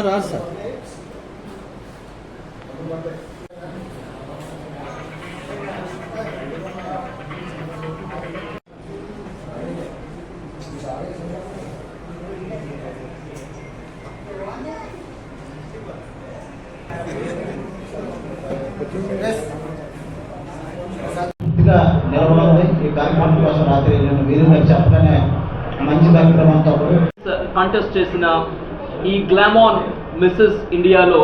రాదు సార్. నిలబడింది ఈ కార్యక్రమం కోసం రాత్రి నేను మీరు చెప్పగానే మంచి కార్యక్రమంతో కంటెస్ట్ చేసిన ఈ గ్లామాన్ మిస్సెస్ ఇండియాలో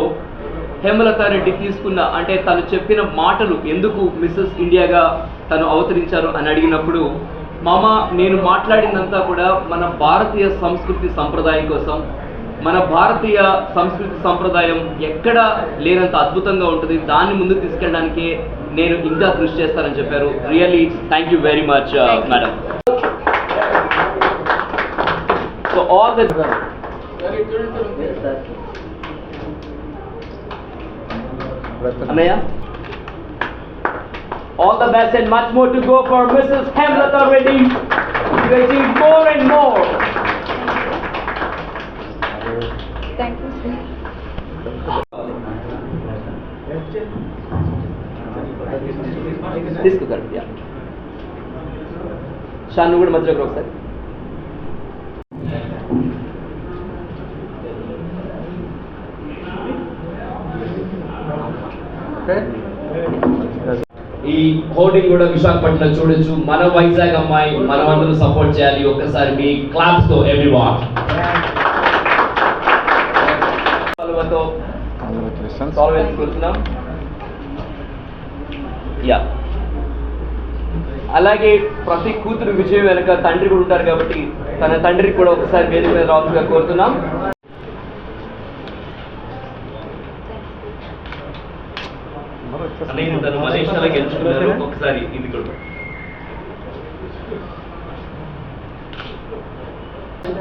హేమలత రెడ్డి తీసుకున్న అంటే తను చెప్పిన మాటలు ఎందుకు మిస్సెస్ ఇండియాగా తను అవతరించారు అని అడిగినప్పుడు మామ నేను మాట్లాడినంతా కూడా మన భారతీయ సంస్కృతి సంప్రదాయం కోసం, మన భారతీయ సంస్కృతి సంప్రదాయం ఎక్కడ లేనంత అద్భుతంగా ఉంటుంది, దాన్ని ముందుకు తీసుకెళ్ళడానికి నేను ఇంకా కృషి చేస్తానని చెప్పారు. Really thank you very much madam. So all the Anaya, all the best and much more to go for Mrs. Hemlata Reddy to achieve more and more. Thank you, sir. This is good, yeah. Shanu kuda madhyalo ఒకసారి. ఈ hoarding కూడా విశాఖపట్నం చూడొచ్చు. మన వైజాగ్ అమ్మాయి, మనం అందరూ support చేయాలి. ఒక్కసారి మీ క్లాప్స్ తో ఎవ్రీవన్. యా, అలాగే ప్రతి కూతురు విజయం వెనక తండ్రి కూడా ఉంటారు కాబట్టి తన తండ్రికి కూడా ఒకసారి వేదిక మీద రావాల్సిగా కోరుతున్నాం. తను మలేషియాలో గెలుచుకున్నారు. ఒకసారి ఇది కూడా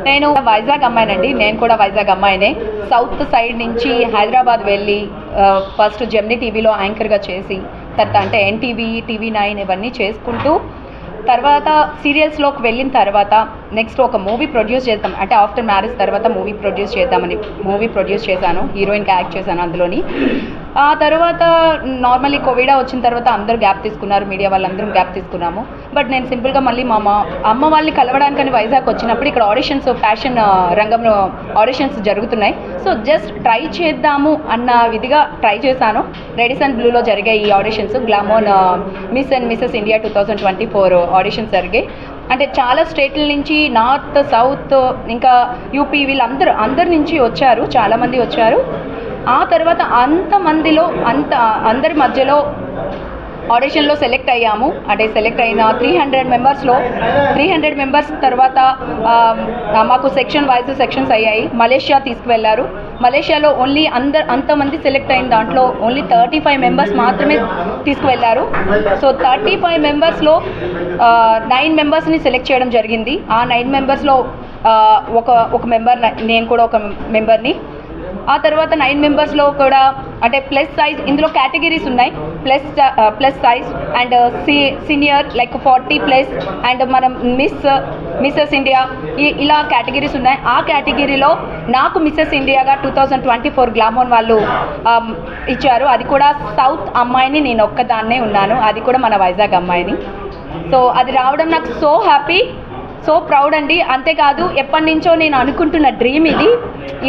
నేను వైజాగ్ అమ్మాయినండి. నేను కూడా వైజాగ్ అమ్మాయినే. సౌత్ సైడ్ నుంచి హైదరాబాద్ వెళ్ళి ఫస్ట్ జెమినీ టీవీలో యాంకర్గా చేసి తర్వాత అంటే ఎన్టీవీ, TV9 ఇవన్నీ చేసుకుంటూ తర్వాత సీరియల్స్లోకి వెళ్ళిన తర్వాత నెక్స్ట్ ఒక మూవీ ప్రొడ్యూస్ చేద్దాం అంటే ఆఫ్టర్ మ్యారేజ్ తర్వాత మూవీ ప్రొడ్యూస్ చేశాను. హీరోయిన్గా యాక్ట్ చేశాను అందులోని. ఆ తర్వాత నార్మల్లీ కోవిడ్ వచ్చిన తర్వాత అందరూ గ్యాప్ తీసుకున్నారు, మీడియా వాళ్ళందరం గ్యాప్ తీసుకున్నాము. బట్ నేను సింపుల్గా మళ్ళీ మా అమ్మ వాళ్ళని కలవడానికని వైజాగ్ వచ్చినప్పుడు ఇక్కడ ఆడిషన్స్, ఫ్యాషన్ రంగంలో ఆడిషన్స్ జరుగుతున్నాయి. సో జస్ట్ ట్రై చేద్దాము అన్న విధిగా ట్రై చేశాను. రెడిస్ అండ్ బ్లూలో జరిగాయి ఈ ఆడిషన్స్. గ్లామోన్ Miss and Mrs India 2024 auditions జరిగాయి. అంటే చాలా స్టేట్ల నుంచి, నార్త్, సౌత్, ఇంకా యూపీ అందరి నుంచి వచ్చారు, చాలామంది వచ్చారు. ఆ తర్వాత అందరి మధ్యలో ఆడిషన్లో సెలెక్ట్ అయ్యాము. అంటే సెలెక్ట్ అయిన 300 మెంబర్స్ తర్వాత మాకు సెక్షన్ వైజ్ సెక్షన్స్ అయ్యాయి. మలేషియా తీసుకువెళ్ళారు. మలేషియాలో ఓన్లీ అంతమంది సెలెక్ట్ అయిన దాంట్లో ఓన్లీ 35 మెంబర్స్ మాత్రమే తీసుకువెళ్ళారు. సో 35 మెంబర్స్లో 9 మెంబర్స్ని సెలెక్ట్ చేయడం జరిగింది. ఆ 9 మెంబర్స్లో ఒక మెంబర్, నేను కూడా ఒక మెంబర్ని. ఆ తర్వాత 9 మెంబర్స్లో కూడా అంటే ప్లస్ సైజ్, ఇందులో కేటగిరీస్ ఉన్నాయి. Plus size and senior like 40+ and మనం మిస్సెస్ ఇండియా ఇలా కేటగిరీస్ ఉన్నాయి. ఆ కేటగిరీలో నాకు మిస్సెస్ ఇండియాగా 2024 గ్లామోన్ వాళ్ళు ఇచ్చారు. అది కూడా సౌత్ అమ్మాయిని నేను ఒక్కదాన్నే ఉన్నాను, అది కూడా మన వైజాగ్ అమ్మాయిని. సో అది రావడం నాకు సో హ్యాపీ, సో ప్రౌడ్ అండి. అంతేకాదు ఎప్పటి నుంచో నేను అనుకుంటున్న డ్రీమ్ ఇది.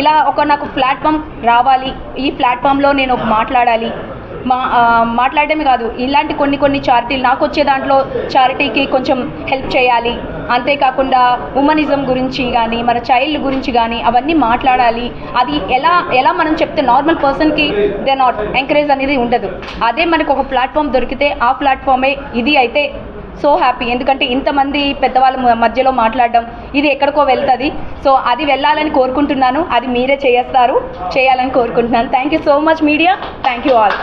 ఇలా నాకు ప్లాట్ఫామ్ రావాలి, ఈ ప్లాట్ఫామ్లో నేను మాట్లాడాలి, మాట్లాడటమే కాదు ఇలాంటి కొన్ని చారిటీలు నాకు వచ్చే దాంట్లో చారిటీకి కొంచెం హెల్ప్ చేయాలి. అంతేకాకుండా ఉమనిజం గురించి కానీ, మన చైల్డ్ గురించి కానీ అవన్నీ మాట్లాడాలి. అది ఎలా మనం చెప్తే నార్మల్ పర్సన్కి దే నాట్ ఎంకరేజ్ అనేది ఉండదు. అదే మనకు ఒక ప్లాట్ఫామ్ దొరికితే ఆ ప్లాట్ఫామే ఇది అయితే సో హ్యాపీ. ఎందుకంటే ఇంతమంది పెద్దవాళ్ళ మధ్యలో మాట్లాడడం ఇది ఎక్కడికో వెళ్తుంది. సో అది వెళ్ళాలని కోరుకుంటున్నాను, అది మీరే చేయాలని కోరుకుంటున్నాను. Thank you so much media, thank you all.